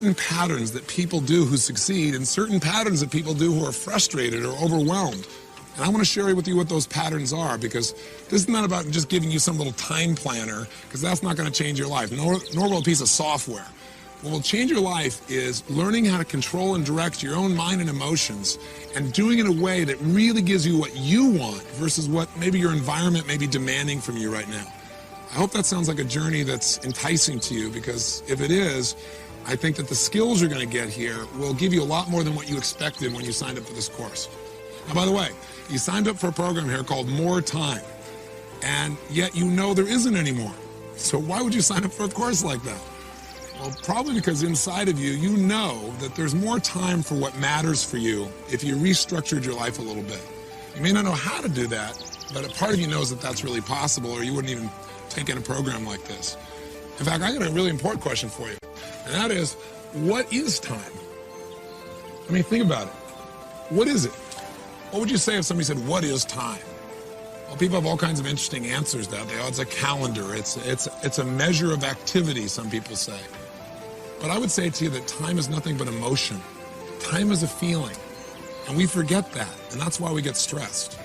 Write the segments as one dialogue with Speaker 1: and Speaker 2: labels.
Speaker 1: patterns that people do who succeed and certain patterns that people do who are frustrated or overwhelmed. And I want to share with you what those patterns are, because this is not about just giving you some little time planner, because that's not going to change your life, nor will a piece of software. What will change your life is learning how to control and direct your own mind and emotions, and doing it in a way that really gives you what you want versus what maybe your environment may be demanding from you right now. I hope that sounds like a journey that's enticing to you, because if it is, I think that the skills you're going to get here will give you a lot more than what you expected when you signed up for this course. Now, by the way, you signed up for a program here called More Time, and yet you know there isn't any more. So why would you sign up for a course like that? Well, probably because inside of you, you know that there's more time for what matters for you if you restructured your life a little bit. You may not know how to do that, but a part of you knows that that's really possible, or you wouldn't even take in a program like this. In fact, I got a really important question for you, and that is, what is time? I mean, think about it. What is it? What would you say if somebody said, what is time? Well, people have all kinds of interesting answers to that. It's a calendar. It's a measure of activity, some people say. But I would say to you that time is nothing but emotion. Time is a feeling, and we forget that, and that's why we get stressed.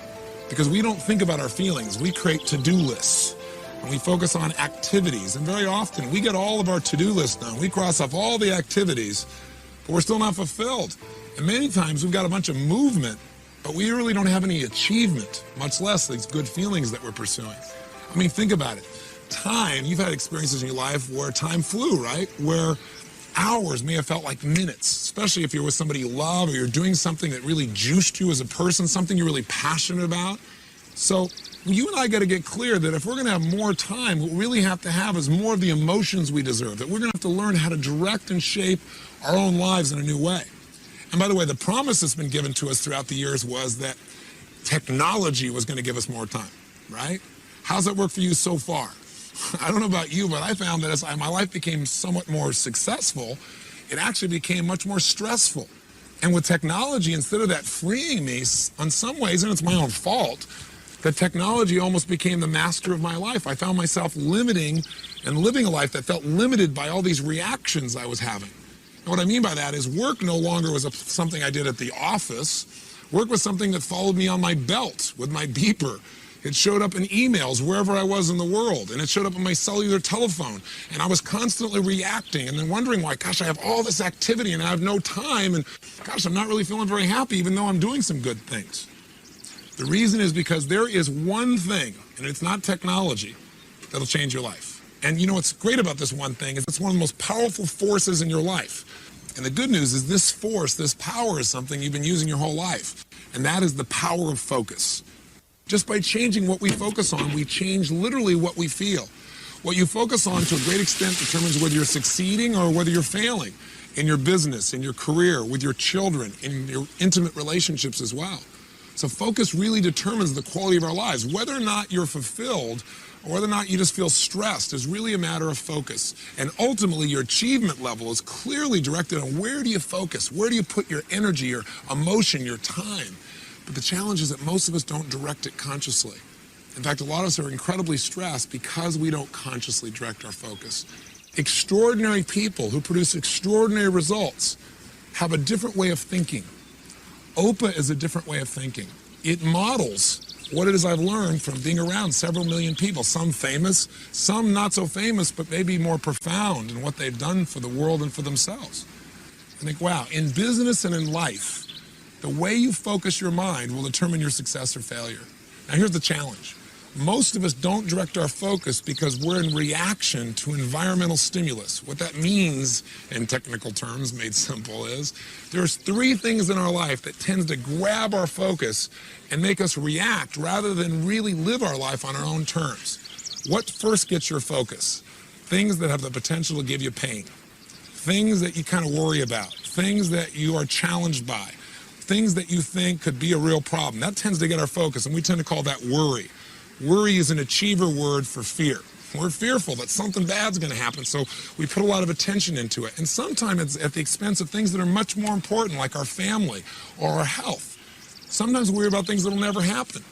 Speaker 1: Because we don't think about our feelings. We create to-do lists, and we focus on activities, and very often we get all of our to-do lists done. We cross off all the activities, but we're still not fulfilled. And many times we've got a bunch of movement, but we really don't have any achievement, much less these good feelings that we're pursuing. I mean, think about it. Time, you've had experiences in your life where time flew, right? Where hours may have felt like minutes, especially if you're with somebody you love or you're doing something that really juiced you as a person, something you're really passionate about. So you and I got to get clear that if we're going to have more time, what we really have to have is more of the emotions we deserve, that we're going to have to learn how to direct and shape our own lives in a new way. And by the way, the promise that's been given to us throughout the years was that technology was going to give us more time, right? How's that work for you so far? I don't know about you, but I found that as my life became somewhat more successful, it actually became much more stressful. And with technology, instead of that freeing me, on some ways, and it's my own fault, that technology almost became the master of my life. I found myself limiting and living a life that felt limited by all these reactions I was having. And what I mean by that is work no longer was something I did at the office. Work was something that followed me on my belt with my beeper. It showed up in emails wherever I was in the world, and it showed up on my cellular telephone. And I was constantly reacting and then wondering why, gosh, I have all this activity and I have no time, and gosh, I'm not really feeling very happy even though I'm doing some good things. The reason is because there is one thing, and it's not technology, that'll change your life. And you know what's great about this one thing is it's one of the most powerful forces in your life. And the good news is this force, this power is something you've been using your whole life. And that is the power of focus. Just by changing what we focus on, we change literally what we feel. What you focus on to a great extent determines whether you're succeeding or whether you're failing in your business, in your career, with your children, in your intimate relationships as well. So focus really determines the quality of our lives. Whether or not you're fulfilled or whether or not you just feel stressed is really a matter of focus. And ultimately, your achievement level is clearly directed on where do you focus? Where do you put your energy, your emotion, your time? But the challenge is that most of us don't direct it consciously. In fact, a lot of us are incredibly stressed because we don't consciously direct our focus. Extraordinary people who produce extraordinary results have a different way of thinking. OPA is a different way of thinking. It models what it is I've learned from being around several million people, some famous, some not so famous, but maybe more profound in what they've done for the world and for themselves. I think, wow, in business and in life, the way you focus your mind will determine your success or failure. Now here's the challenge. Most of us don't direct our focus because we're in reaction to environmental stimulus. What that means, in technical terms, made simple, is there's three things in our life that tends to grab our focus and make us react rather than really live our life on our own terms. What first gets your focus? Things that have the potential to give you pain. Things that you kind of worry about. Things that you are challenged by. Things that you think could be a real problem. That tends to get our focus, and we tend to call that worry. Worry is an achiever word for fear. We're fearful that something bad's going to happen, so we put a lot of attention into it. And sometimes it's at the expense of things that are much more important, like our family or our health. Sometimes we worry about things that will never happen.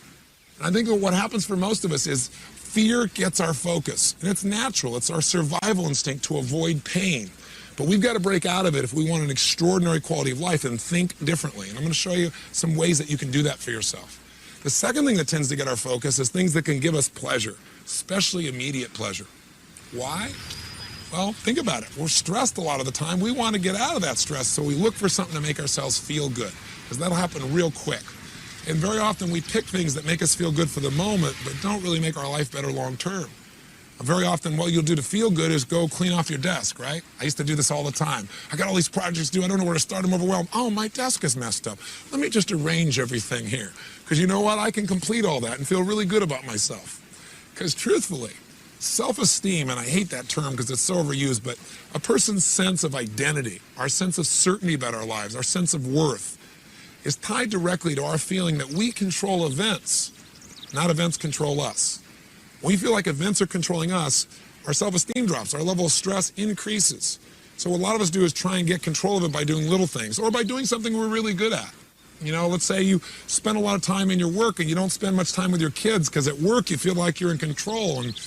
Speaker 1: And I think that what happens for most of us is fear gets our focus. And it's natural. It's our survival instinct to avoid pain. But we've got to break out of it if we want an extraordinary quality of life and think differently. And I'm going to show you some ways that you can do that for yourself. The second thing that tends to get our focus is things that can give us pleasure, especially immediate pleasure. Why? Well, think about it. We're stressed a lot of the time. We want to get out of that stress, so we look for something to make ourselves feel good, because that'll happen real quick. And very often we pick things that make us feel good for the moment, but don't really make our life better long term. Very often what you'll do to feel good is go clean off your desk, right? I used to do this all the time. I got all these projects to do. I don't know where to start. I'm overwhelmed. Oh, my desk is messed up. Let me just arrange everything here. Because you know what? I can complete all that and feel really good about myself. Because truthfully, self-esteem, and I hate that term because it's so overused, but a person's sense of identity, our sense of certainty about our lives, our sense of worth, is tied directly to our feeling that we control events, not events control us. When we feel like events are controlling us, our self-esteem drops, our level of stress increases. So what a lot of us do is try and get control of it by doing little things or by doing something we're really good at. You know, let's say you spend a lot of time in your work and you don't spend much time with your kids because at work you feel like you're in control. And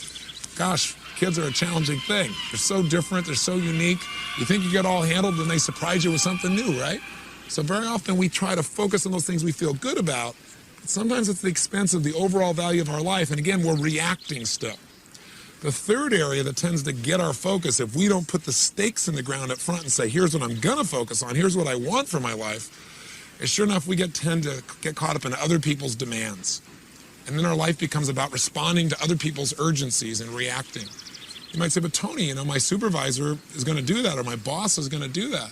Speaker 1: gosh, kids are a challenging thing. They're so different, they're so unique. You think you get all handled and they surprise you with something new, right? So very often we try to focus on those things we feel good about. Sometimes it's the expense of the overall value of our life, and again, we're reacting still. The third area that tends to get our focus, if we don't put the stakes in the ground up front and say, here's what I'm gonna focus on, here's what I want for my life, is sure enough, we tend to get caught up in other people's demands. And then our life becomes about responding to other people's urgencies and reacting. You might say, but Tony, you know, my supervisor is gonna do that, or my boss is gonna do that.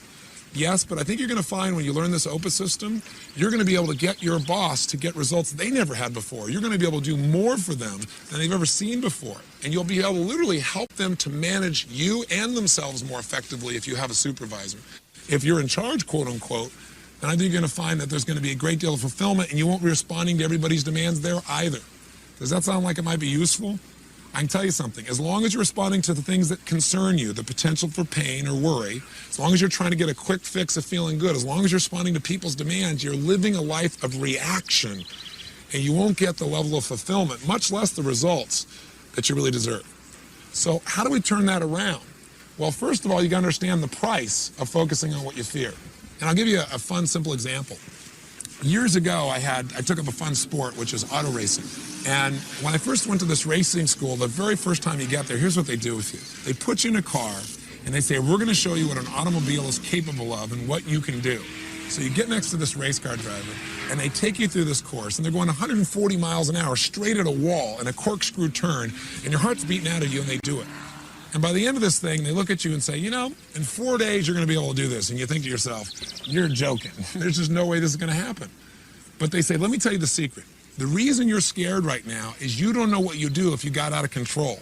Speaker 1: Yes, but I think you're going to find when you learn this OPUS system, you're going to be able to get your boss to get results they never had before. You're going to be able to do more for them than they've ever seen before. And you'll be able to literally help them to manage you and themselves more effectively if you have a supervisor. If you're in charge, quote unquote, then I think you're going to find that there's going to be a great deal of fulfillment and you won't be responding to everybody's demands there either. Does that sound like it might be useful? I can tell you something, as long as you're responding to the things that concern you, the potential for pain or worry, as long as you're trying to get a quick fix of feeling good, as long as you're responding to people's demands, you're living a life of reaction, and you won't get the level of fulfillment, much less the results that you really deserve. So how do we turn that around? Well, first of all, you got to understand the price of focusing on what you fear. And I'll give you a fun, simple example. Years ago, I took up a fun sport, which is auto racing. And when I first went to this racing school, the very first time you get there, here's what they do with you. They put you in a car, and they say, we're going to show you what an automobile is capable of and what you can do. So you get next to this race car driver, and they take you through this course, and they're going 140 miles an hour straight at a wall in a corkscrew turn, and your heart's beating out of you, and they do it. And by the end of this thing, they look at you and say, you know, in 4 days, you're going to be able to do this. And you think to yourself, you're joking. There's just no way this is going to happen. But they say, let me tell you the secret. The reason you're scared right now is you don't know what you do if you got out of control.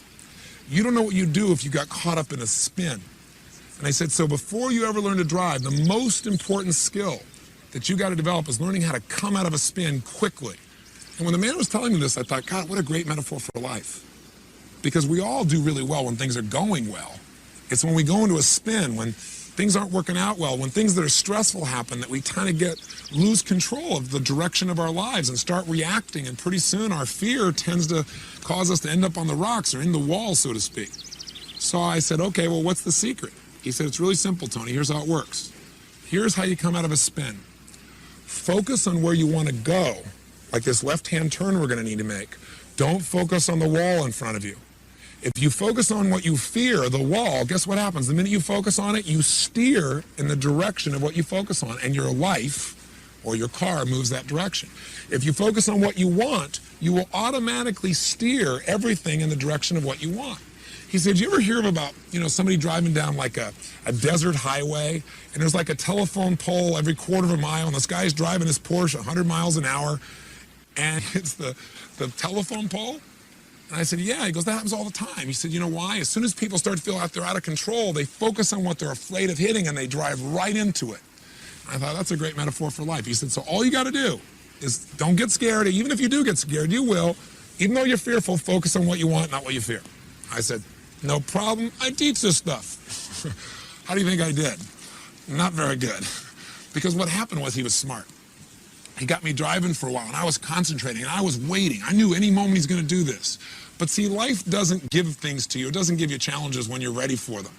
Speaker 1: You don't know what you do if you got caught up in a spin. And I said, so before you ever learn to drive, the most important skill that you got to develop is learning how to come out of a spin quickly. And when the man was telling me this, I thought, God, what a great metaphor for life. Because we all do really well when things are going well. It's when we go into a spin, when things aren't working out well, when things that are stressful happen, that we kind of lose control of the direction of our lives and start reacting. And pretty soon our fear tends to cause us to end up on the rocks or in the wall, so to speak. So I said, okay, well, what's the secret? He said, it's really simple, Tony. Here's how it works. Here's how you come out of a spin. Focus on where you want to go, like this left-hand turn we're going to need to make. Don't focus on the wall in front of you. If you focus on what you fear, the wall, guess what happens? The minute you focus on it, you steer in the direction of what you focus on, and your life or your car moves that direction. If you focus on what you want, you will automatically steer everything in the direction of what you want. He said, you ever hear about, somebody driving down like a desert highway, and there's like a telephone pole every quarter of a mile, and this guy's driving his Porsche 100 miles an hour, and it's the telephone pole? And I said, yeah. He goes, that happens all the time. He said, you know why? As soon as people start to feel like they're out of control, they focus on what they're afraid of hitting and they drive right into it. I thought, that's a great metaphor for life. He said, so all you got to do is don't get scared. Even if you do get scared, you will. Even though you're fearful, focus on what you want, not what you fear. I said, no problem. I teach this stuff. How do you think I did? Not very good. Because what happened was he was smart. He got me driving for a while, and I was concentrating, and I was waiting. I knew any moment he's going to do this. But see, life doesn't give things to you. It doesn't give you challenges when you're ready for them.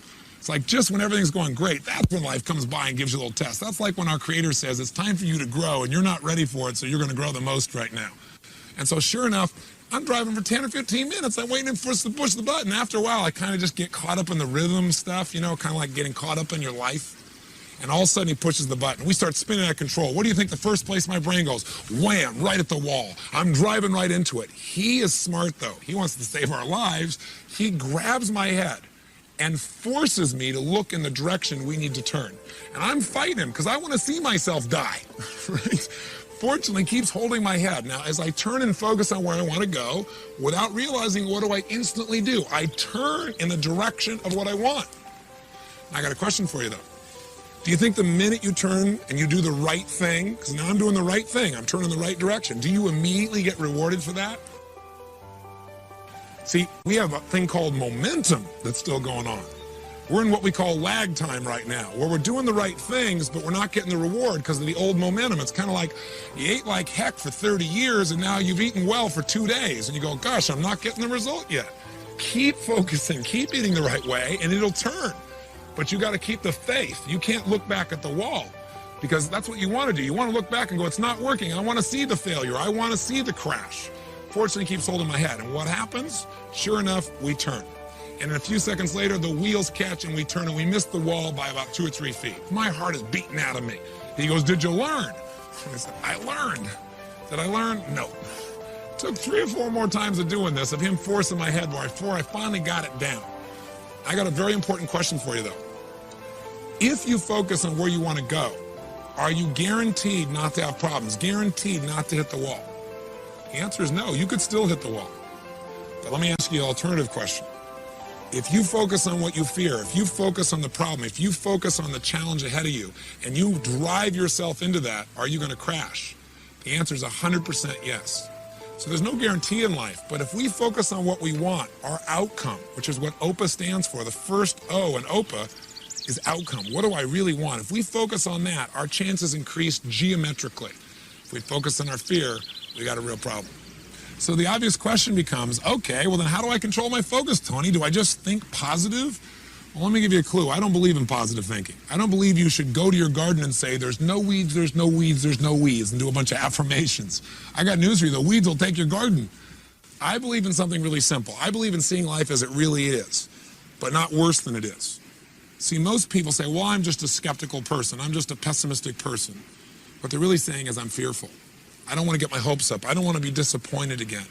Speaker 1: It's like just when everything's going great, that's when life comes by and gives you a little test. That's like when our Creator says it's time for you to grow and you're not ready for it, so you're going to grow the most right now. And so sure enough, I'm driving for 10 or 15 minutes. I'm waiting for us to push the button. After a while, I kind of just get caught up in the rhythm stuff, you know, kind of like getting caught up in your life. And all of a sudden he pushes the button. We start spinning out of control. What do you think the first place my brain goes? Wham, right at the wall. I'm driving right into it. He is smart though. He wants to save our lives. He grabs my head and forces me to look in the direction we need to turn. And I'm fighting him because I want to see myself die. Right? Fortunately, keeps holding my head. Now, as I turn and focus on where I want to go, without realizing, what do I instantly do? I turn in the direction of what I want. Now, I got a question for you though. Do you think the minute you turn and you do the right thing, because now I'm doing the right thing, I'm turning the right direction, do you immediately get rewarded for that? See, we have a thing called momentum that's still going on. We're in what we call lag time right now, where we're doing the right things, but we're not getting the reward because of the old momentum. It's kind of like you ate like heck for 30 years and now you've eaten well for 2 days and you go, gosh, I'm not getting the result yet. Keep focusing, keep eating the right way, and it'll turn. But you got to keep the faith. You can't look back at the wall because that's what you want to do. You want to look back and go, it's not working. I want to see the failure. I want to see the crash. Fortunately, he keeps holding my head. And what happens? Sure enough, we turn. And a few seconds later, the wheels catch and we turn and we miss the wall by about 2 or 3 feet. My heart is beating out of me. He goes, did you learn? I said, I learned. Did I learn? No. It took 3 or 4 more times of doing this, of him forcing my head before I finally got it down. I got a very important question for you though. If you focus on where you want to go, are you guaranteed not to have problems? Guaranteed not to hit the wall? The answer is no. You could still hit the wall. But let me ask you an alternative question. If you focus on what you fear, if you focus on the problem, if you focus on the challenge ahead of you, and you drive yourself into that, are you going to crash? The answer is 100% yes. So there's no guarantee in life, but if we focus on what we want, our outcome, which is what OPA stands for, the first O in OPA is outcome. What do I really want? If we focus on that, our chances increase geometrically. If we focus on our fear, we got a real problem. So the obvious question becomes, okay, well then how do I control my focus, Tony? Do I just think positive? Well, let me give you a clue. I don't believe in positive thinking. I don't believe you should go to your garden and say, there's no weeds, there's no weeds, there's no weeds, and do a bunch of affirmations. I got news for you. The weeds will take your garden. I believe in something really simple. I believe in seeing life as it really is, but not worse than it is. See, most people say, well, I'm just a skeptical person. I'm just a pessimistic person. What they're really saying is I'm fearful. I don't want to get my hopes up. I don't want to be disappointed again.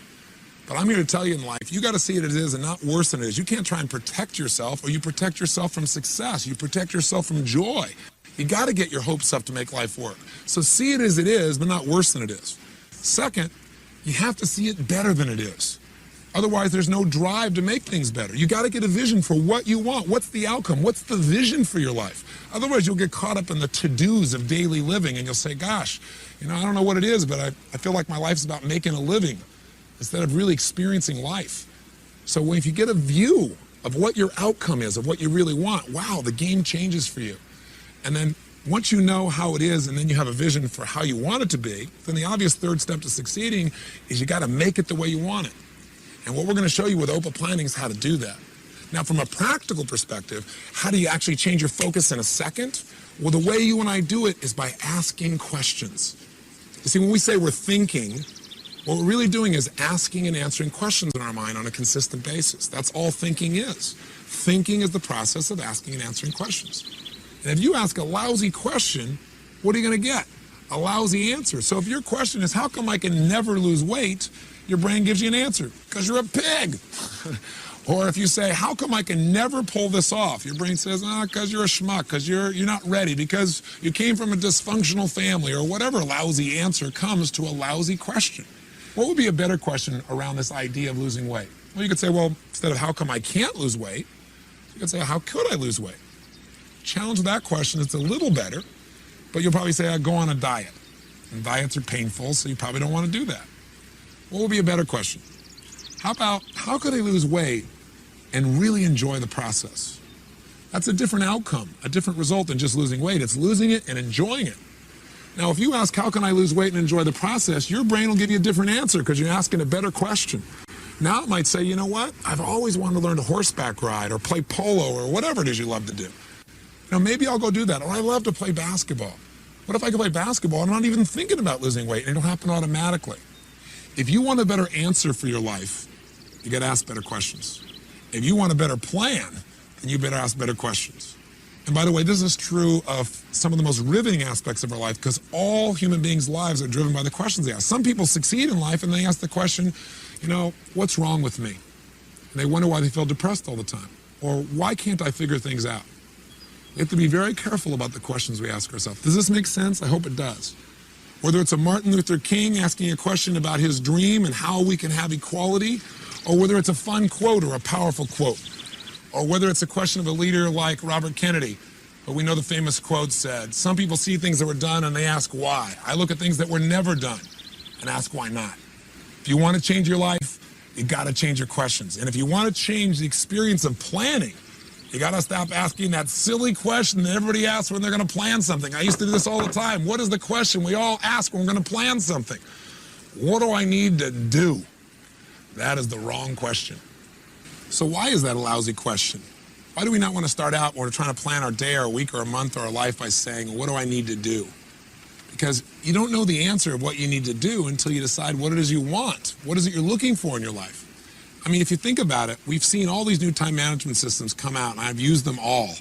Speaker 1: But I'm here to tell you in life, you got to see it as it is and not worse than it is. You can't try and protect yourself, or you protect yourself from success. You protect yourself from joy. You got to get your hopes up to make life work. So see it as it is, but not worse than it is. Second, you have to see it better than it is. Otherwise, there's no drive to make things better. You got to get a vision for what you want. What's the outcome? What's the vision for your life? Otherwise, you'll get caught up in the to-dos of daily living, and you'll say, gosh, you know, I don't know what it is, but I feel like my life's about making a living instead of really experiencing life. So if you get a view of what your outcome is, of what you really want, wow, the game changes for you. And then once you know how it is and then you have a vision for how you want it to be, then the obvious third step to succeeding is you got to make it the way you want it. And what we're going to show you with OPA planning is how to do that. Now, from a practical perspective, how do you actually change your focus in a second? Well, the way you and I do it is by asking questions. You see, when we say we're thinking, what we're really doing is asking and answering questions in our mind on a consistent basis. That's all thinking is. Thinking is the process of asking and answering questions. And if you ask a lousy question, what are you going to get? A lousy answer. So if your question is, how come I can never lose weight? Your brain gives you an answer, because you're a pig. Or if you say, how come I can never pull this off? Your brain says, because you're a schmuck, because you're not ready, because you came from a dysfunctional family, or whatever lousy answer comes to a lousy question. What would be a better question around this idea of losing weight? Well, you could say, well, instead of how come I can't lose weight, you could say, how could I lose weight? Challenge that question is a little better, but you'll probably say, I'd go on a diet. And diets are painful, so you probably don't want to do that. What would be a better question? How about, how could I lose weight and really enjoy the process? That's a different outcome, a different result than just losing weight. It's losing it and enjoying it. Now, if you ask, how can I lose weight and enjoy the process, your brain will give you a different answer because you're asking a better question. Now it might say, you know what? I've always wanted to learn to horseback ride or play polo or whatever it is you love to do. Maybe I'll go do that. Or I love to play basketball. What if I could play basketball and I'm not even thinking about losing weight and it'll happen automatically? If you want a better answer for your life, you got to ask better questions. If you want a better plan, then you better ask better questions. And by the way, this is true of some of the most riveting aspects of our life because all human beings' lives are driven by the questions they ask. Some people succeed in life and they ask the question, what's wrong with me? And they wonder why they feel depressed all the time. Or why can't I figure things out? We have to be very careful about the questions we ask ourselves. Does this make sense? I hope it does. Whether it's a Martin Luther King asking a question about his dream and how we can have equality, or whether it's a fun quote or a powerful quote, or whether it's a question of a leader like Robert Kennedy, but we know the famous quote said, some people see things that were done and they ask why. I look at things that were never done and ask why not. If you want to change your life, you got to change your questions. And if you want to change the experience of planning, you got to stop asking that silly question that everybody asks when they're going to plan something. I used to do this all the time. What is the question we all ask when we're going to plan something? What do I need to do? That is the wrong question. So why is that a lousy question? Why do we not want to start out when we're trying to plan our day or a week or a month or a life by saying, what do I need to do? Because you don't know the answer of what you need to do until you decide what it is you want. What is it you're looking for in your life? I mean, if you think about it, we've seen all these new time management systems come out, and I've used them all,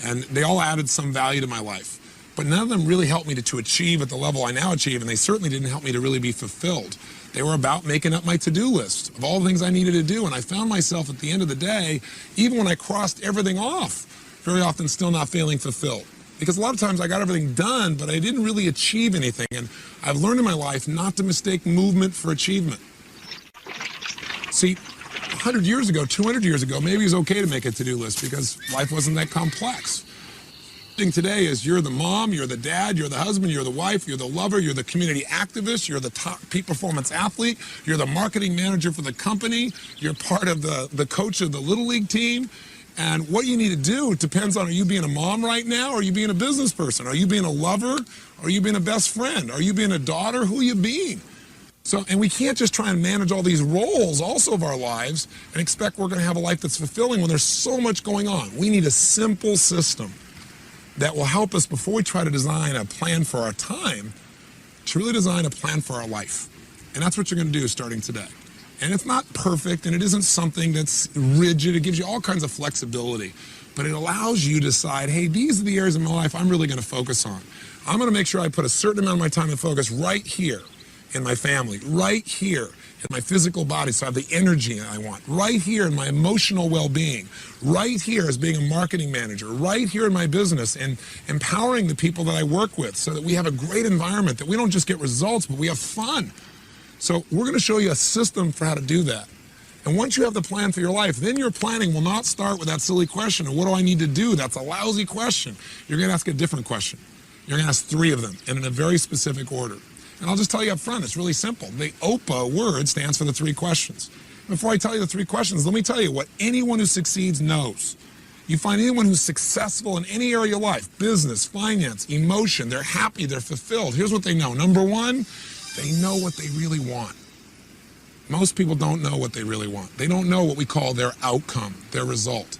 Speaker 1: and they all added some value to my life. But none of them really helped me to achieve at the level I now achieve, and they certainly didn't help me to really be fulfilled. They were about making up my to-do list of all the things I needed to do, and I found myself at the end of the day, even when I crossed everything off, very often still not feeling fulfilled. Because a lot of times I got everything done, but I didn't really achieve anything, and I've learned in my life not to mistake movement for achievement. See, 100 years ago, 200 years ago, maybe it was okay to make a to-do list because life wasn't that complex. The thing today is you're the mom, you're the dad, you're the husband, you're the wife, you're the lover, you're the community activist, you're the top peak performance athlete, you're the marketing manager for the company, you're part of the coach of the Little League team. And what you need to do depends on, are you being a mom right now, or are you being a business person? Are you being a lover? Are you being a best friend? Are you being a daughter? Who are you being? And we can't just try and manage all these roles also of our lives and expect we're going to have a life that's fulfilling when there's so much going on. We need a simple system that will help us before we try to design a plan for our time to really design a plan for our life. And that's what you're going to do starting today. And it's not perfect, and it isn't something that's rigid. It gives you all kinds of flexibility, but it allows you to decide, hey, these are the areas of my life I'm really going to focus on. I'm going to make sure I put a certain amount of my time and focus right here in my family, right here in my physical body so I have the energy I want, right here in my emotional well-being, right here as being a marketing manager, right here in my business and empowering the people that I work with so that we have a great environment, that we don't just get results, but we have fun. So we're going to show you a system for how to do that. And once you have the plan for your life, then your planning will not start with that silly question of what do I need to do? That's a lousy question. You're going to ask a different question. You're going to ask 3 of them and in a very specific order. And I'll just tell you up front, it's really simple. The OPA word stands for the 3 questions. Before I tell you the 3 questions, let me tell you what anyone who succeeds knows. You find anyone who's successful in any area of life, business, finance, emotion, they're happy, they're fulfilled. Here's what they know. Number 1, they know what they really want. Most people don't know what they really want. They don't know what we call their outcome, their result.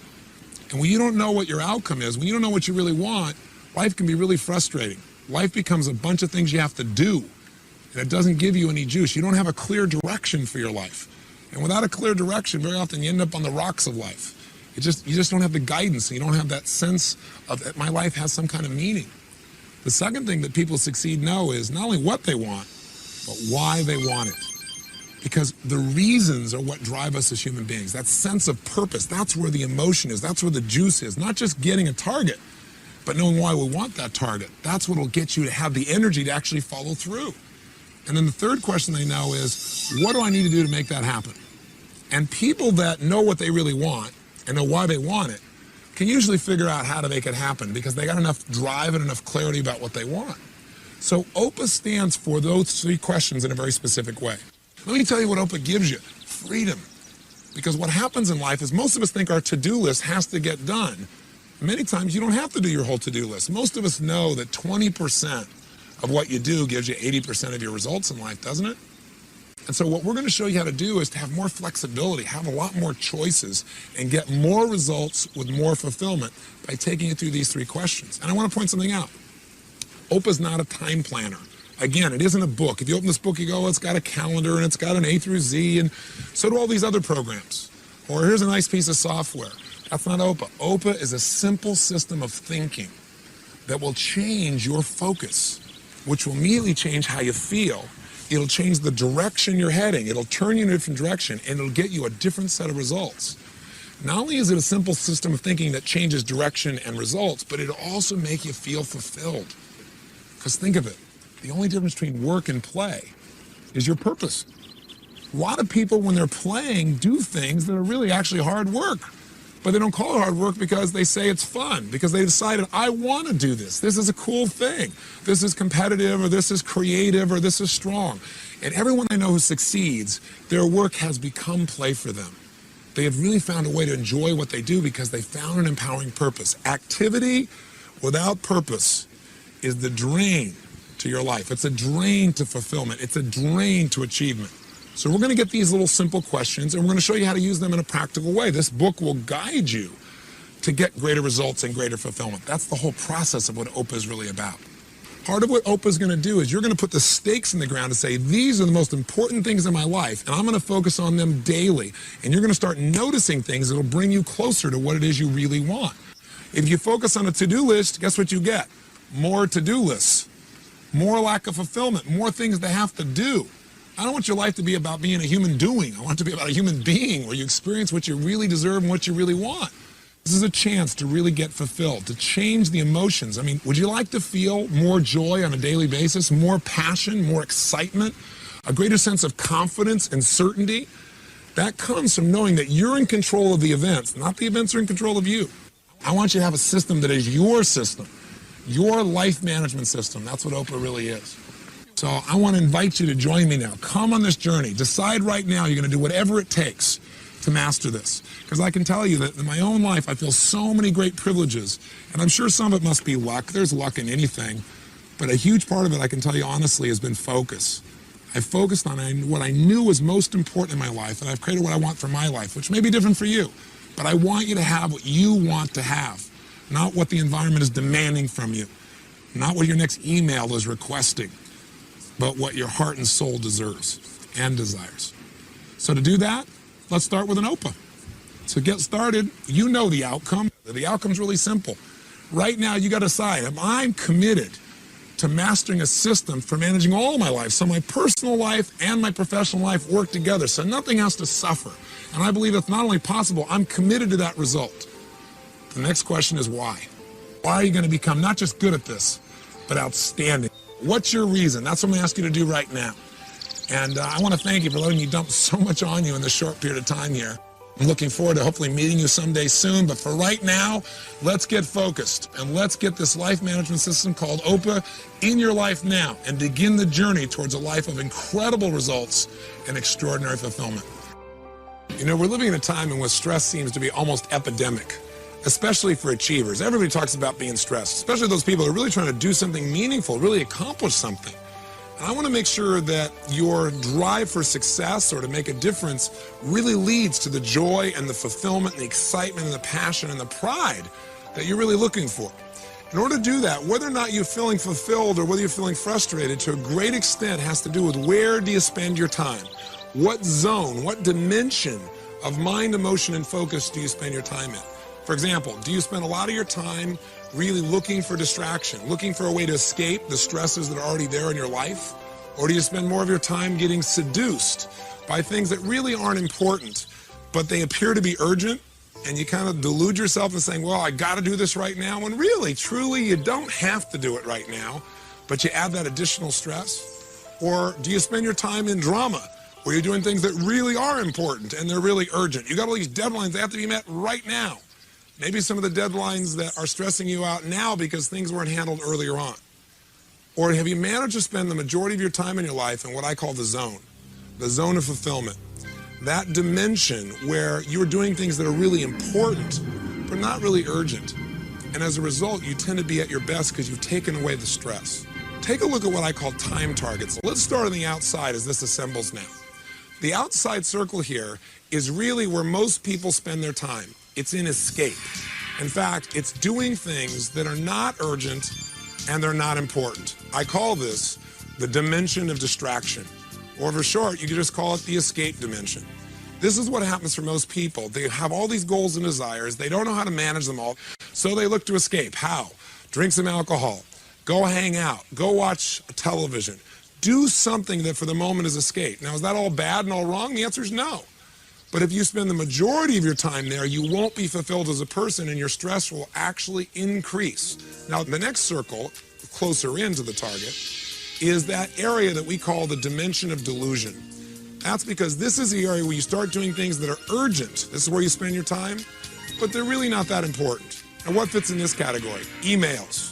Speaker 1: And when you don't know what your outcome is, when you don't know what you really want, life can be really frustrating. Life becomes a bunch of things you have to do. And it doesn't give you any juice. You don't have a clear direction for your life. And without a clear direction, very often you end up on the rocks of life. You just don't have the guidance. You don't have that sense of that my life has some kind of meaning. The second thing that people succeed know is not only what they want, but why they want it. Because the reasons are what drive us as human beings. That sense of purpose, that's where the emotion is. That's where the juice is. Not just getting a target, but knowing why we want that target. That's what will get you to have the energy to actually follow through. And then the third question they know is, what do I need to do to make that happen? And people that know what they really want and know why they want it can usually figure out how to make it happen because they got enough drive and enough clarity about what they want. So OPA stands for those 3 questions in a very specific way. Let me tell you what OPA gives you. Freedom. Because what happens in life is most of us think our to-do list has to get done. Many times you don't have to do your whole to-do list. Most of us know that 20% of what you do gives you 80% of your results in life, doesn't it? And so what we're going to show you how to do is to have more flexibility, have a lot more choices, and get more results with more fulfillment by taking you through these 3 questions. And I want to point something out. OPA is not a time planner. Again, it isn't a book. If you open this book, you go, oh, it's got a calendar and it's got an A through Z, and so do all these other programs. Or here's a nice piece of software. That's not OPA. OPA is a simple system of thinking that will change your focus, which will immediately change how you feel. It'll change the direction you're heading. It'll turn you in a different direction, and it'll get you a different set of results. Not only is it a simple system of thinking that changes direction and results, but it'll also make you feel fulfilled. Because think of it, the only difference between work and play is your purpose. A lot of people, when they're playing, do things that are really actually hard work. But they don't call it hard work because they say it's fun, because they decided, I want to do this. This is a cool thing. This is competitive, or this is creative, or this is strong. And everyone I know who succeeds, their work has become play for them. They have really found a way to enjoy what they do because they found an empowering purpose. Activity without purpose is the drain to your life. It's a drain to fulfillment. It's a drain to achievement. So we're going to get these little simple questions, and we're going to show you how to use them in a practical way. This book will guide you to get greater results and greater fulfillment. That's the whole process of what OPA is really about. Part of what OPA is going to do is you're going to put the stakes in the ground and say, these are the most important things in my life, and I'm going to focus on them daily. And you're going to start noticing things that will bring you closer to what it is you really want. If you focus on a to-do list, guess what you get? More to-do lists, more lack of fulfillment, more things to have to do. I don't want your life to be about being a human doing. I want it to be about a human being where you experience what you really deserve and what you really want. This is a chance to really get fulfilled, to change the emotions. I mean, would you like to feel more joy on a daily basis, more passion, more excitement, a greater sense of confidence and certainty? That comes from knowing that you're in control of the events, not the events are in control of you. I want you to have a system that is your system, your life management system. That's what OPA really is. So I want to invite you to join me now. Come on this journey. Decide right now you're going to do whatever it takes to master this. Because I can tell you that in my own life, I feel so many great privileges. And I'm sure some of it must be luck. There's luck in anything. But a huge part of it, I can tell you honestly, has been focus. I focused on what I knew was most important in my life, and I've created what I want for my life, which may be different for you. But I want you to have what you want to have, not what the environment is demanding from you, not what your next email is requesting, but what your heart and soul deserves and desires. So to do that, let's start with an OPA. So get started. You know the outcome. The outcome's really simple. Right now, you got to decide, am I committed to mastering a system for managing all of my life, so my personal life and my professional life work together, so nothing has to suffer. And I believe it's not only possible, I'm committed to that result. The next question is why? Why are you going to become not just good at this, but outstanding? What's your reason? That's what I'm going to ask you to do right now. And I want to thank you for letting me dump so much on you in this short period of time here. I'm looking forward to hopefully meeting you someday soon, but for right now, let's get focused and let's get this life management system called OPA in your life now and begin the journey towards a life of incredible results and extraordinary fulfillment. You know, we're living in a time in which stress seems to be almost epidemic, especially for achievers. Everybody talks about being stressed, especially those people who are really trying to do something meaningful, really accomplish something. And I want to make sure that your drive for success or to make a difference really leads to the joy and the fulfillment and the excitement and the passion and the pride that you're really looking for. In order to do that, whether or not you're feeling fulfilled or whether you're feeling frustrated, to a great extent has to do with where do you spend your time? What zone, what dimension of mind, emotion, and focus do you spend your time in? For example, do you spend a lot of your time really looking for distraction, looking for a way to escape the stresses that are already there in your life? Or do you spend more of your time getting seduced by things that really aren't important, but they appear to be urgent, and you kind of delude yourself into saying, well, I got to do this right now, when really, truly, you don't have to do it right now, but you add that additional stress? Or do you spend your time in drama, where you're doing things that really are important and they're really urgent? You got all these deadlines that have to be met right now. Maybe some of the deadlines that are stressing you out now because things weren't handled earlier on. Or have you managed to spend the majority of your time in your life in what I call the zone of fulfillment? That dimension where you're doing things that are really important, but not really urgent. And as a result, you tend to be at your best because you've taken away the stress. Take a look at what I call time targets. Let's start on the outside as this assembles now. The outside circle here is really where most people spend their time. It's in escape. In fact, it's doing things that are not urgent and they're not important. I call this the dimension of distraction. Or for short, you could just call it the escape dimension. This is what happens for most people. They have all these goals and desires. They don't know how to manage them all. So they look to escape. How? Drink some alcohol. Go hang out. Go watch television. Do something that for the moment is escape. Now, is that all bad and all wrong? The answer is no. But if you spend the majority of your time there, you won't be fulfilled as a person and your stress will actually increase. Now, the next circle, closer into the target, is that area that we call the dimension of delusion. That's because this is the area where you start doing things that are urgent. This is where you spend your time, but they're really not that important. And what fits in this category? Emails.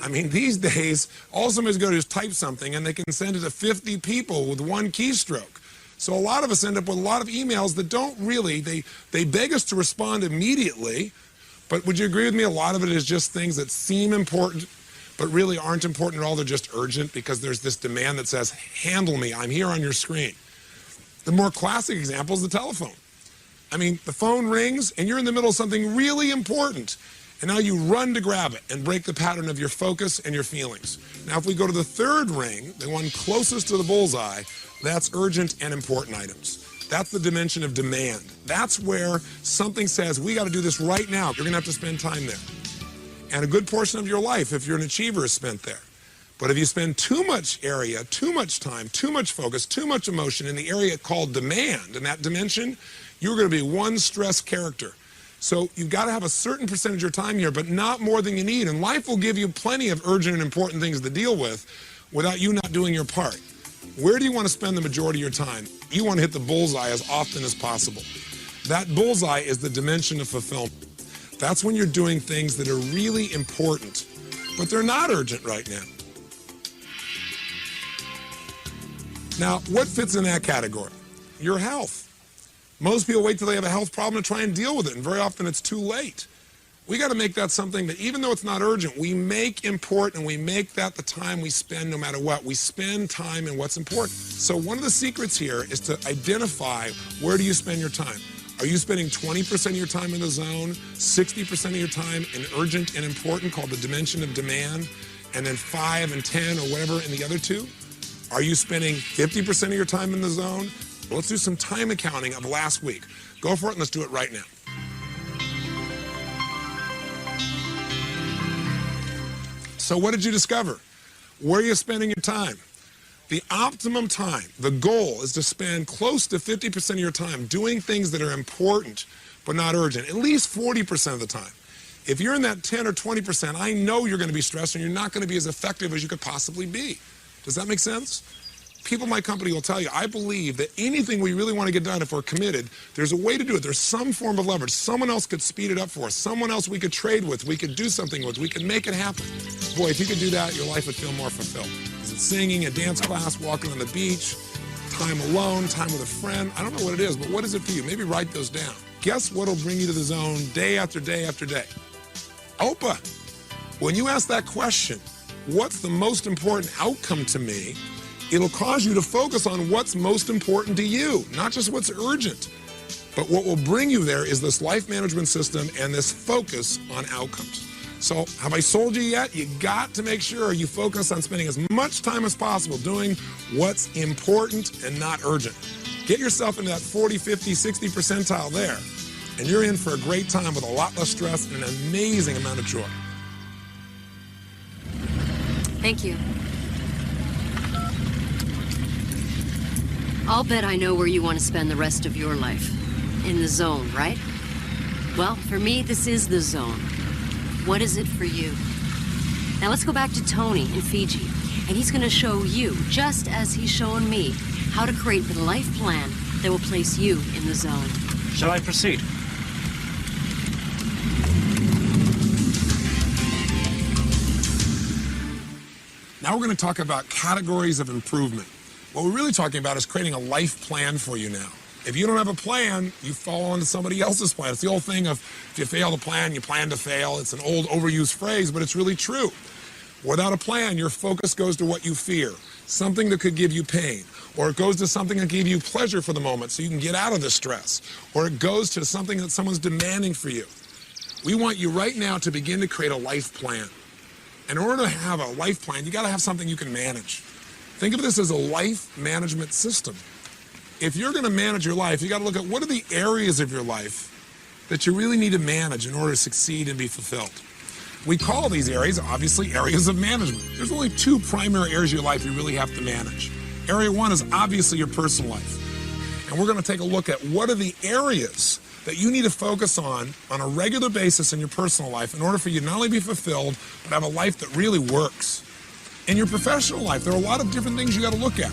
Speaker 1: I mean, these days, all somebody's going to do is type something and they can send it to 50 people with one keystroke. So a lot of us end up with a lot of emails that don't really, they beg us to respond immediately, but would you agree with me? A lot of it is just things that seem important, but really aren't important at all. They're just urgent because there's this demand that says, handle me, I'm here on your screen. The more classic example is the telephone. I mean, the phone rings and you're in the middle of something really important. And now you run to grab it and break the pattern of your focus and your feelings. Now, if we go to the third ring, the one closest to the bullseye, that's urgent and important items. That's the dimension of demand. That's where something says, we got to do this right now. You're going to have to spend time there. And a good portion of your life, if you're an achiever, is spent there. But if you spend too much area, too much time, too much focus, too much emotion in the area called demand, in that dimension, you're going to be one stressed character. So you've got to have a certain percentage of your time here, but not more than you need. And life will give you plenty of urgent and important things to deal with without you not doing your part. Where do you want to spend the majority of your time? You want to hit the bullseye as often as possible. That bullseye is the dimension of fulfillment. That's when you're doing things that are really important, but they're not urgent right now. Now, what fits in that category? Your health. Most people wait till they have a health problem to try and deal with it, and very often it's too late. We got to make that something that, even though it's not urgent, we make important, and we make that the time we spend no matter what. We spend time in what's important. So one of the secrets here is to identify, where do you spend your time? Are you spending 20% of your time in the zone, 60% of your time in urgent and important, called the dimension of demand, and then 5 and 10 or whatever in the other two? Are you spending 50% of your time in the zone? Well, let's do some time accounting of last week. Go for it and let's do it right now. So what did you discover? Where are you spending your time? The optimum time, the goal, is to spend close to 50% of your time doing things that are important but not urgent, at least 40% of the time. If you're in that 10 or 20%, I know you're going to be stressed and you're not going to be as effective as you could possibly be. Does that make sense? People in my company will tell you, I believe that anything we really want to get done, if we're committed, there's a way to do it. There's some form of leverage. Someone else could speed it up for us. Someone else we could trade with. We could do something with. We could make it happen. Boy, if you could do that, your life would feel more fulfilled. Is it singing, a dance class, walking on the beach, time alone, time with a friend? I don't know what it is, but what is it for you? Maybe write those down. Guess what will bring you to the zone day after day after day? Oprah. When you ask that question, what's the most important outcome to me? It'll cause you to focus on what's most important to you, not just what's urgent. But what will bring you there is this life management system and this focus on outcomes. So have I sold you yet? You got to make sure you focus on spending as much time as possible doing what's important and not urgent. Get yourself into that 40, 50, 60 percentile there, and you're in for a great time with a lot less stress and an amazing amount of joy.
Speaker 2: Thank you. I'll bet I know where you want to spend the rest of your life. In the zone, right? Well, for me, this is the zone. What is it for you? Now let's go back to Tony in Fiji, and he's going to show you, just as he's shown me, how to create the life plan that will place you in the zone.
Speaker 3: Shall I proceed?
Speaker 1: Now we're going to talk about categories of improvement. What we're really talking about is creating a life plan for you now. If you don't have a plan, you fall onto somebody else's plan. It's the old thing of, if you fail to plan, you plan to fail. It's an old overused phrase, but it's really true. Without a plan, your focus goes to what you fear, something that could give you pain, or it goes to something that gave you pleasure for the moment so you can get out of the stress, or it goes to something that someone's demanding for you. We want you right now to begin to create a life plan. In order to have a life plan, you got to have something you can manage. Think of this as a life management system. If you're going to manage your life, you got to look at what are the areas of your life that you really need to manage in order to succeed and be fulfilled. We call these areas, obviously, areas of management. There's only two primary areas of your life you really have to manage. Area one is obviously your personal life. And we're going to take a look at what are the areas that you need to focus on a regular basis in your personal life in order for you to not only be fulfilled, but have a life that really works. In your professional life, there are a lot of different things you got to look at.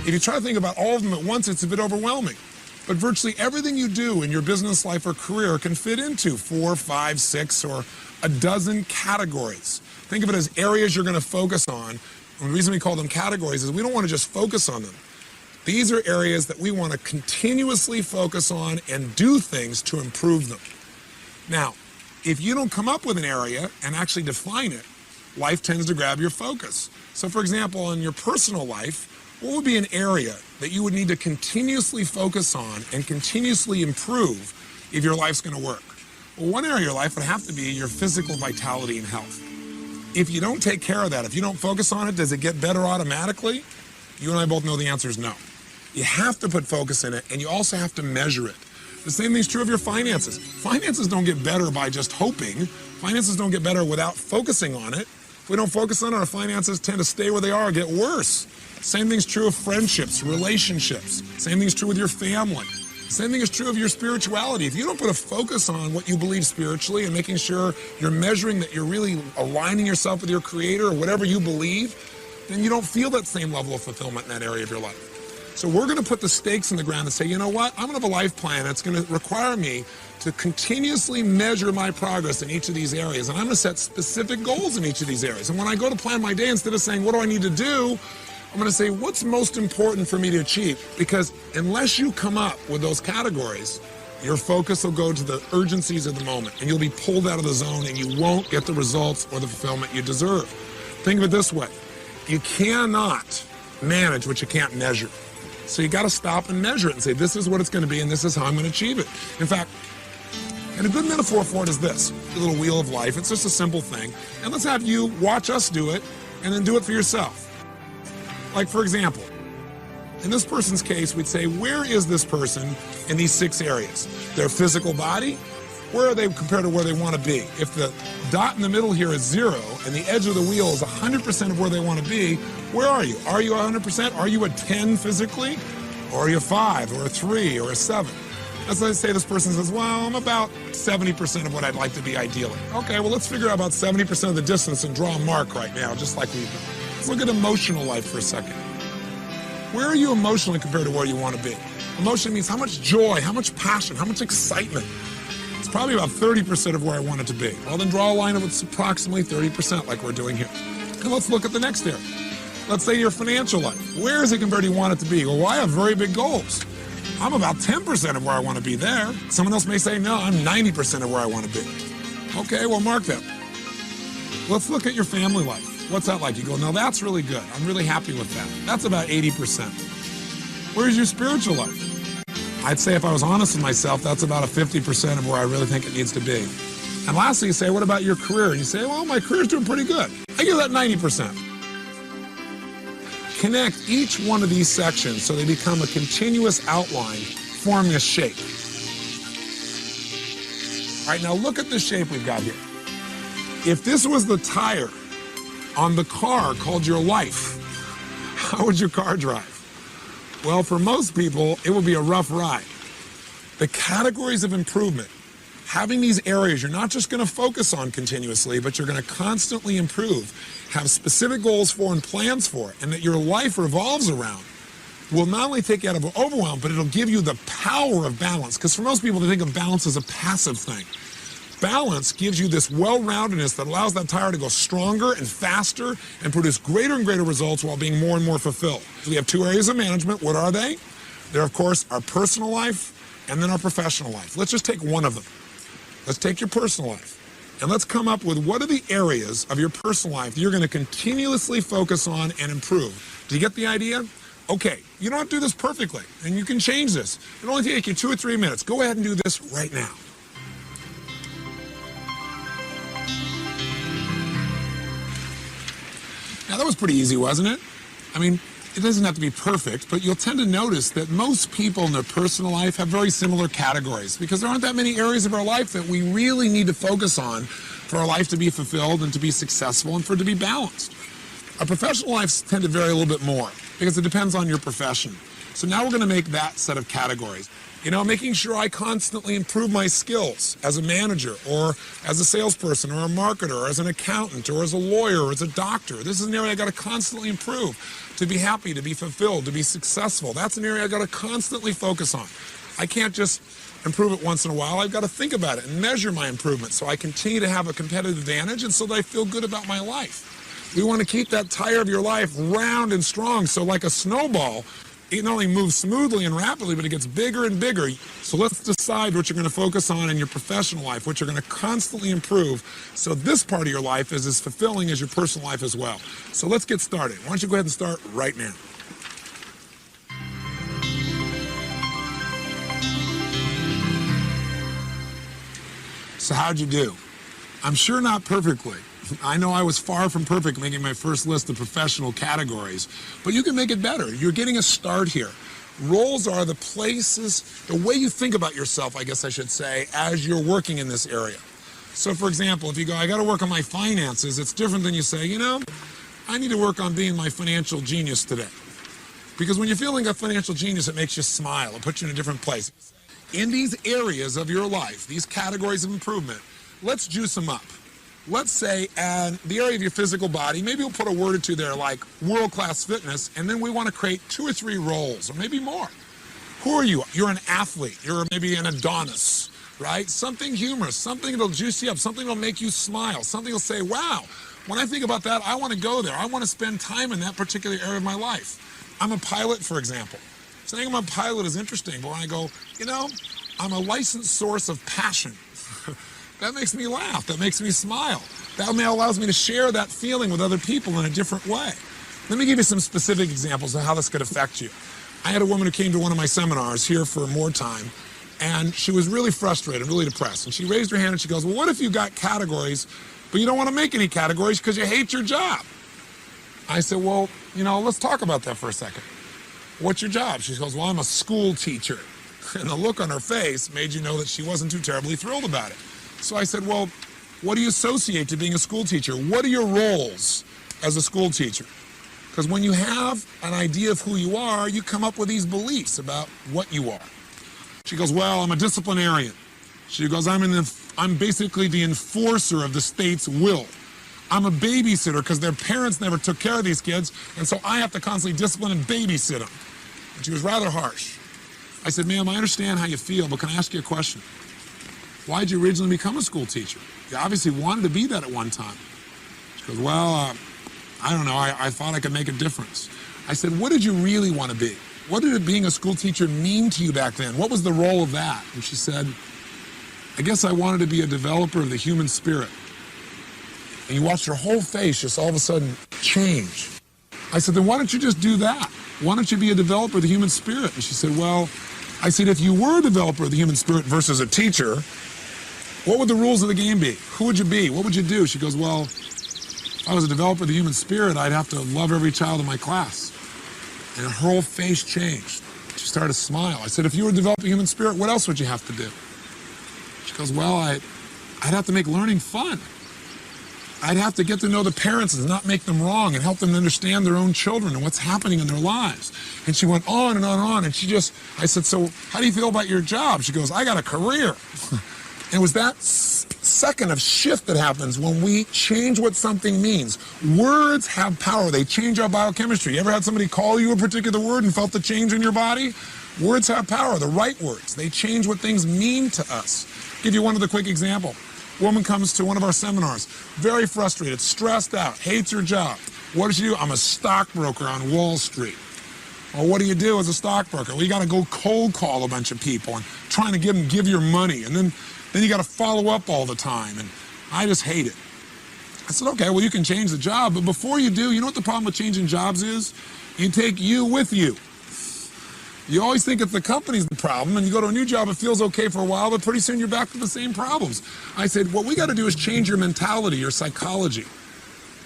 Speaker 1: If you try to think about all of them at once, it's a bit overwhelming. But virtually everything you do in your business life or career can fit into 4, 5, 6, or a dozen categories. Think of it as areas you're going to focus on. And the reason we call them categories is we don't want to just focus on them. These are areas that we want to continuously focus on and do things to improve them. Now, if you don't come up with an area and actually define it, life tends to grab your focus. So for example, in your personal life, what would be an area that you would need to continuously focus on and continuously improve if your life's going to work? Well, one area of your life would have to be your physical vitality and health. If you don't take care of that, if you don't focus on it, does it get better automatically? You and I both know the answer is no. You have to put focus in it, and you also have to measure it. The same thing's true of your finances. Finances don't get better by just hoping. Finances don't get better without focusing on it. If we don't focus on it, our finances tend to stay where they are or get worse. Same thing's true of friendships, relationships. Same thing's true with your family. Same thing is true of your spirituality. If you don't put a focus on what you believe spiritually and making sure you're measuring that you're really aligning yourself with your creator or whatever you believe, then you don't feel that same level of fulfillment in that area of your life. So we're going to put the stakes in the ground and say, you know what, I'm going to have a life plan that's going to require me to continuously measure my progress in each of these areas. And I'm going to set specific goals in each of these areas. And when I go to plan my day, instead of saying, what do I need to do? I'm going to say, what's most important for me to achieve? Because unless you come up with those categories, your focus will go to the urgencies of the moment, and you'll be pulled out of the zone, and you won't get the results or the fulfillment you deserve. Think of it this way. You cannot manage what you can't measure. So you got to stop and measure it and say, this is what it's going to be, and this is how I'm going to achieve it. In fact, and a good metaphor for it is this, the little wheel of life. It's just a simple thing. And let's have you watch us do it, and then do it for yourself. Like, for example, in this person's case, we'd say, where is this person in these 6 areas? Their physical body, where are they compared to where they want to be? If the dot in the middle here is 0 and the edge of the wheel is 100% of where they want to be, where are you? Are you 100%? Are you a 10 physically? Or are you a 5 or a 3 or a 7? Let's say this person says, well, I'm about 70% of what I'd like to be ideally. Okay, well, let's figure out about 70% of the distance and draw a mark right now, just like we've done. Let's look at emotional life for a second. Where are you emotionally compared to where you want to be? Emotion means how much joy, how much passion, how much excitement. It's probably about 30% of where I want it to be. Well, then draw a line of it's approximately 30% like we're doing here. And let's look at the next area. Let's say your financial life. Where is it compared to where you want it to be? Well, I have very big goals. I'm about 10% of where I want to be there. Someone else may say, no, I'm 90% of where I want to be. Okay, well, mark that. Let's look at your family life. What's that like? You go, no, that's really good. I'm really happy with that. That's about 80%. Where's your spiritual life? I'd say if I was honest with myself, that's about a 50% of where I really think it needs to be. And lastly, you say, what about your career? And you say, well, my career's doing pretty good. I give that 90%. Connect each one of these sections so they become a continuous outline, forming a shape. All right, now look at the shape we've got here. If this was the tire on the car called your life, how would your car drive? Well, for most people, it would be a rough ride. The categories of improvement, having these areas you're not just going to focus on continuously, but you're going to constantly improve, have specific goals for and plans for it, and that your life revolves around, will not only take you out of overwhelm, but it'll give you the power of balance. Because for most people, they think of balance as a passive thing. Balance gives you this well-roundedness that allows that tire to go stronger and faster and produce greater and greater results while being more and more fulfilled. So we have 2 areas of management. What are they? They're, of course, our personal life and then our professional life. Let's just take one of them. Let's take your personal life. And let's come up with what are the areas of your personal life you're going to continuously focus on and improve. Do you get the idea? Okay, you don't have to do this perfectly, and you can change this. It'll only take you 2 or 3 minutes. Go ahead and do this right now. Now, that was pretty easy, wasn't it? I mean, it doesn't have to be perfect, but you'll tend to notice that most people in their personal life have very similar categories because there aren't that many areas of our life that we really need to focus on for our life to be fulfilled and to be successful and for it to be balanced. Our professional lives tend to vary a little bit more because it depends on your profession. So now we're going to make that set of categories. You know, making sure I constantly improve my skills as a manager or as a salesperson or a marketer or as an accountant or as a lawyer or as a doctor. This is an area I got to constantly improve to be happy, to be fulfilled, to be successful. That's an area I got to constantly focus on. I can't just improve it once in a while. I've got to think about it and measure my improvement so I continue to have a competitive advantage and so that I feel good about my life. We want to keep that tire of your life round and strong so like a snowball, it not only moves smoothly and rapidly, but it gets bigger and bigger. So let's decide what you're going to focus on in your professional life, what you're going to constantly improve. So this part of your life is as fulfilling as your personal life as well. So let's get started. Why don't you go ahead and start right now. So how'd you do? I'm sure not perfectly. I know I was far from perfect making my first list of professional categories, but you can make it better. You're getting a start here. Roles are the places, the way you think about yourself, I guess I should say, as you're working in this area. So for example, if you go, I got to work on my finances, it's different than you say, you know, I need to work on being my financial genius today. Because when you're feeling a financial genius, it makes you smile. It puts you in a different place. In these areas of your life, these categories of improvement, let's juice them up. Let's say, the area of your physical body, maybe we'll put a word or two there like world-class fitness, and then we want to create 2 or 3 roles, or maybe more. Who are you? You're an athlete. You're maybe an Adonis, right? Something humorous, something that'll juice you up, something that'll make you smile, something that'll say, wow, when I think about that, I want to go there. I want to spend time in that particular area of my life. I'm a pilot, for example. Saying I'm a pilot is interesting, but when I go, you know, I'm a licensed source of passion. That makes me laugh. That makes me smile. That allows me to share that feeling with other people in a different way. Let me give you some specific examples of how this could affect you. I had a woman who came to one of my seminars here for more time, and she was really frustrated, really depressed. And she raised her hand and she goes, well, what if you got categories, but you don't want to make any categories because you hate your job? I said, well, you know, let's talk about that for a second. What's your job? She goes, well, I'm a school teacher. And the look on her face made you know that she wasn't too terribly thrilled about it. So I said, well, what do you associate to being a school teacher? What are your roles as a school teacher? Because when you have an idea of who you are, you come up with these beliefs about what you are. She goes, well, I'm a disciplinarian. She goes, I'm basically the enforcer of the state's will. I'm a babysitter because their parents never took care of these kids, and so I have to constantly discipline and babysit them. And she was rather harsh. I said, ma'am, I understand how you feel, but can I ask you a question? Why did you originally become a school teacher? You obviously wanted to be that at one time. She goes, well, I don't know. I thought I could make a difference. I said, what did you really want to be? What did it being a school teacher mean to you back then? What was the role of that? And she said, I guess I wanted to be a developer of the human spirit. And you watched her whole face just all of a sudden change. I said, then why don't you just do that? Why don't you be a developer of the human spirit? And she said, well, I said, if you were a developer of the human spirit versus a teacher, what would the rules of the game be? Who would you be? What would you do? She goes, well, if I was a developer of the human spirit, I'd have to love every child in my class. And her whole face changed. She started to smile. I said, if you were a developer of the human spirit, what else would you have to do? She goes, well, I'd have to make learning fun. I'd have to get to know the parents and not make them wrong and help them understand their own children and what's happening in their lives. And she went on and on and on. And I said, so how do you feel about your job? She goes, I got a career. And it was that second of shift that happens when we change what something means. Words have power. They change our biochemistry. You ever had somebody call you a particular word and felt the change in your body? Words have power, the right words. They change what things mean to us. I'll give you one other quick example. A woman comes to one of our seminars, very frustrated, stressed out, hates her job. What does she do? I'm a stockbroker on Wall Street. Well, what do you do as a stockbroker? Well, you got to go cold call a bunch of people and trying to give your money. And then you got to follow up all the time. And I just hate it. I said, okay, well, you can change the job, but before you do, you know what the problem with changing jobs is? You take you with you. You always think it's the company's the problem, and you go to a new job, it feels okay for a while, but pretty soon you're back to the same problems. I said, what we got to do is change your mentality, your psychology.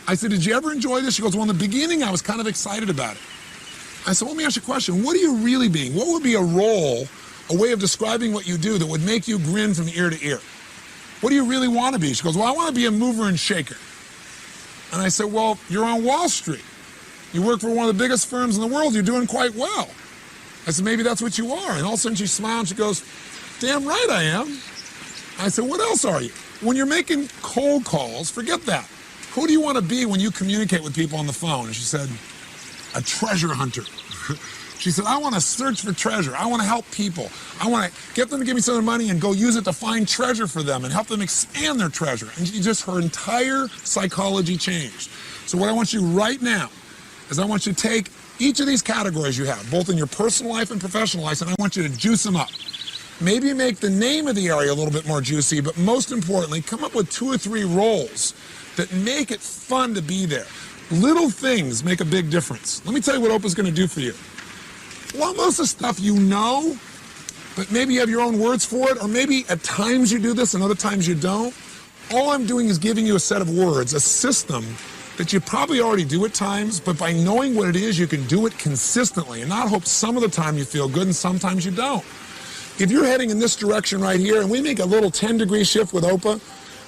Speaker 1: I said, did you ever enjoy this? She goes, well, in the beginning, I was kind of excited about it. I said, let me ask you a question. What are you really being? What would be a role, a way of describing what you do that would make you grin from ear to ear? What do you really want to be? She goes, well, I want to be a mover and shaker. And I said, well, you're on Wall Street. You work for one of the biggest firms in the world. You're doing quite well. I said, maybe that's what you are. And all of a sudden she smiled and she goes, damn right I am. I said, what else are you? When you're making cold calls, forget that. Who do you want to be when you communicate with people on the phone? And she said, a treasure hunter. She said, I want to search for treasure. I want to help people. I want to get them to give me some of the money and go use it to find treasure for them and help them expand their treasure. And her entire psychology changed. So what I want you right now is I want you to take each of these categories you have, both in your personal life and professional life, and I want you to juice them up. Maybe make the name of the area a little bit more juicy, but most importantly, come up with 2 or 3 roles that make it fun to be there. Little things make a big difference. Let me tell you what Oprah's going to do for you. Well, most of the stuff you know, but maybe you have your own words for it, or maybe at times you do this and other times you don't. All I'm doing is giving you a set of words, a system that you probably already do at times, but by knowing what it is, you can do it consistently and not hope some of the time you feel good and sometimes you don't. If you're heading in this direction right here and we make a little 10-degree shift with Oprah,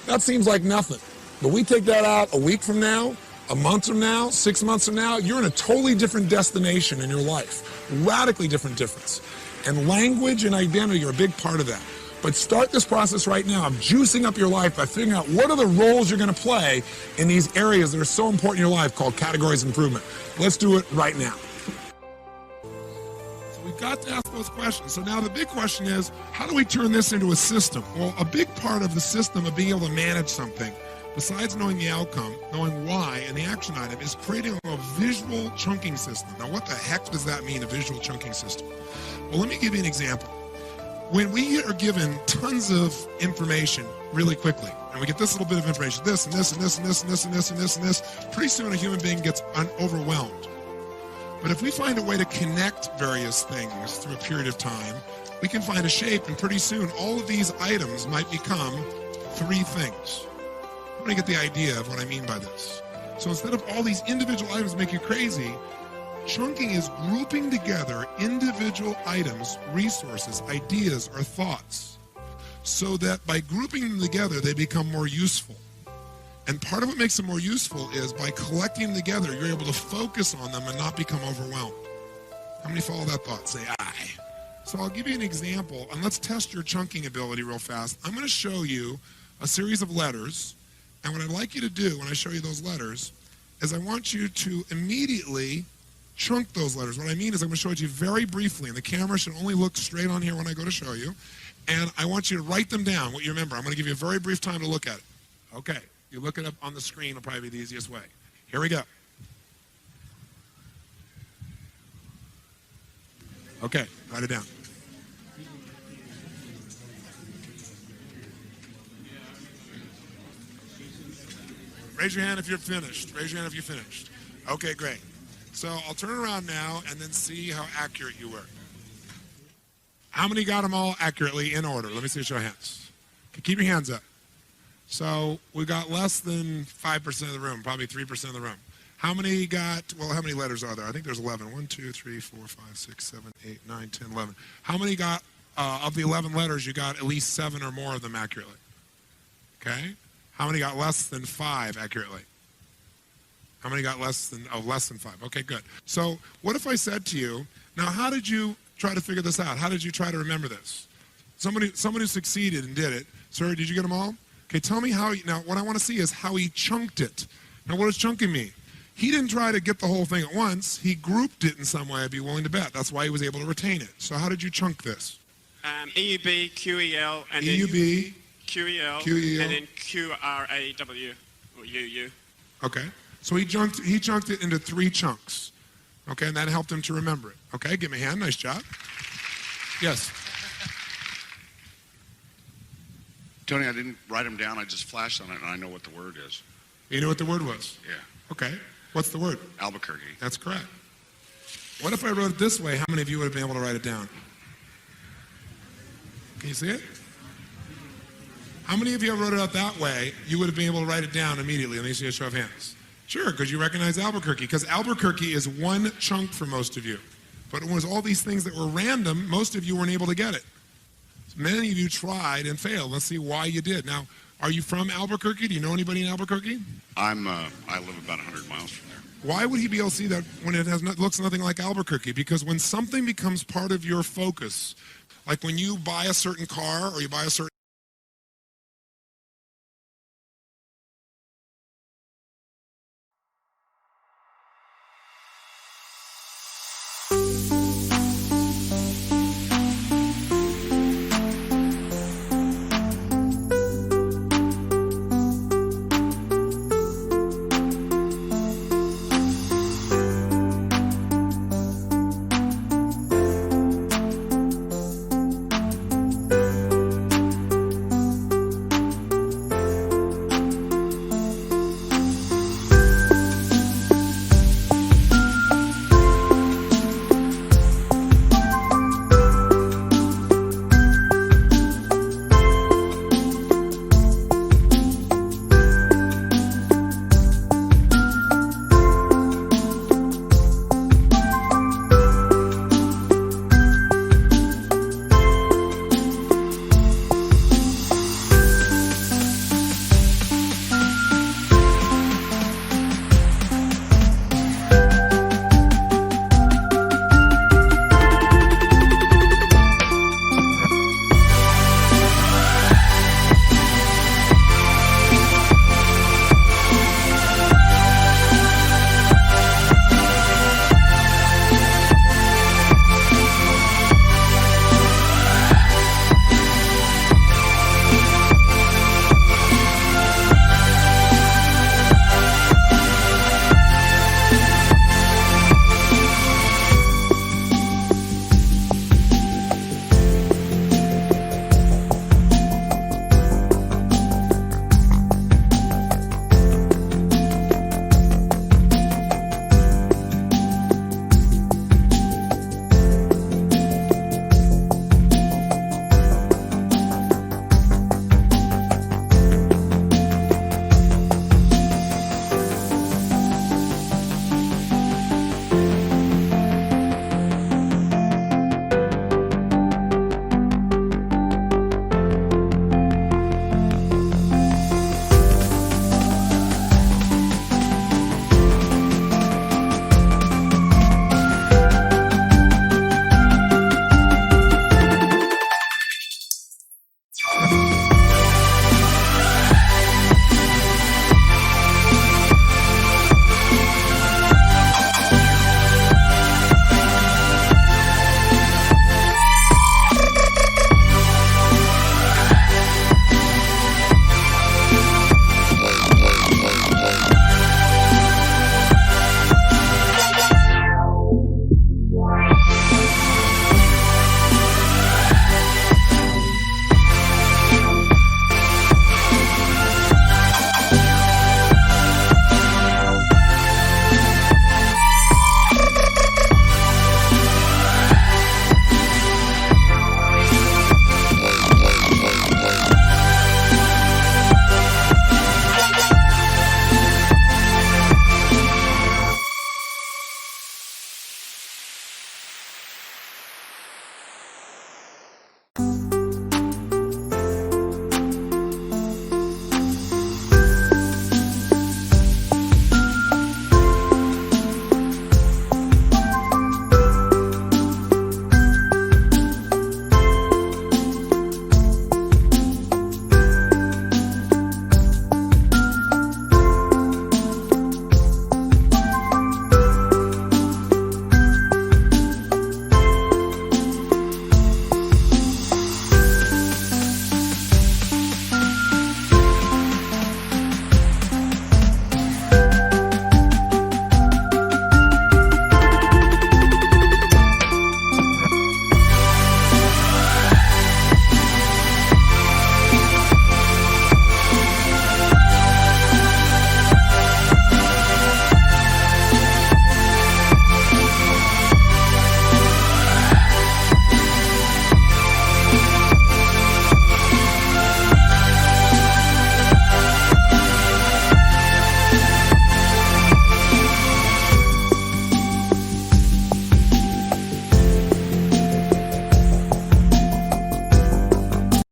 Speaker 1: that seems like nothing. But we take that out a week from now, a month from now, 6 months from now, you're in a totally different destination in your life. Radically different difference. And language and identity are a big part of that. But start this process right now of juicing up your life by figuring out what are the roles you're going to play in these areas that are so important in your life called categories of improvement. Let's do it right now. So we've got to ask those questions. So now the big question is, how do we turn this into a system? Well, a big part of the system of being able to manage something, besides knowing the outcome, knowing why, and the action item, is creating a visual chunking system. Now, what the heck does that mean, a visual chunking system? Well, let me give you an example. When we are given tons of information really quickly, and we get this little bit of information, this and this and this and this and this and this and this and this, pretty soon a human being gets overwhelmed. But if we find a way to connect various things through a period of time, we can find a shape, and pretty soon all of these items might become 3 things. I'm going to get the idea of what I mean by this. So instead of all these individual items make you crazy, chunking is grouping together individual items, resources, ideas, or thoughts, so that by grouping them together, they become more useful. And part of what makes them more useful is by collecting them together, you're able to focus on them and not become overwhelmed. How many follow that thought? Say aye. So I'll give you an example, and let's test your chunking ability real fast. I'm going to show you a series of letters, and what I'd like you to do when I show you those letters is I want you to immediately chunk those letters. What I mean is I'm going to show it to you very briefly, and the camera should only look straight on here when I go to show you. And I want you to write them down, what you remember. I'm going to give you a very brief time to look at it. Okay, you look it up on the screen will probably be the easiest way. Here we go. Okay, write it down. Raise your hand if you're finished. Raise your hand if you're finished. Okay, great. So I'll turn it around now and then see how accurate you were. How many got them all accurately in order? Let me see a show of hands. Okay, keep your hands up. So we got less than 5% of the room, probably 3% of the room. How many got, well, how many letters are there? I think there's 11. 1, 2, 3, 4, 5, 6, 7, 8, 9, 10, 11. How many got, of the 11 letters, you got at least 7 or more of them accurately? Okay? How many got less than 5 accurately? How many got less than 5? Okay, good. So what if I said to you, now how did you try to figure this out? How did you try to remember this? Somebody who succeeded and did it. Sir, did you get them all? Okay, tell me how, now what I want to see is how he chunked it. Now what does chunking mean? He didn't try to get the whole thing at once. He grouped it in some way, I'd be willing to bet. That's why he was able to retain it. So how did you chunk this?
Speaker 3: EUB, QEL, and
Speaker 1: EUB,
Speaker 3: then QEL,
Speaker 1: QEL,
Speaker 3: and then QRAW, or UU.
Speaker 1: Okay. So he chunked it into 3 chunks. Okay, and that helped him to remember it. Okay, give me a hand. Nice job. Yes.
Speaker 4: Tony, I didn't write them down. I just flashed on it, and I know what the word is.
Speaker 1: You know what the word was?
Speaker 4: Yeah.
Speaker 1: Okay. What's the word?
Speaker 4: Albuquerque.
Speaker 1: That's correct. What if I wrote it this way? How many of you would have been able to write it down? Can you see it? How many of you wrote it out that way? You would have been able to write it down immediately. Let me see a show of hands. Sure, because you recognize Albuquerque. Because Albuquerque is one chunk for most of you. But it was all these things that were random. Most of you weren't able to get it. So many of you tried and failed. Let's see why you did. Now, are you from Albuquerque? Do you know anybody in Albuquerque?
Speaker 4: I live about 100 miles from there.
Speaker 1: Why would he be able to see that when it looks nothing like Albuquerque? Because when something becomes part of your focus, like when you buy a certain car or you buy a certain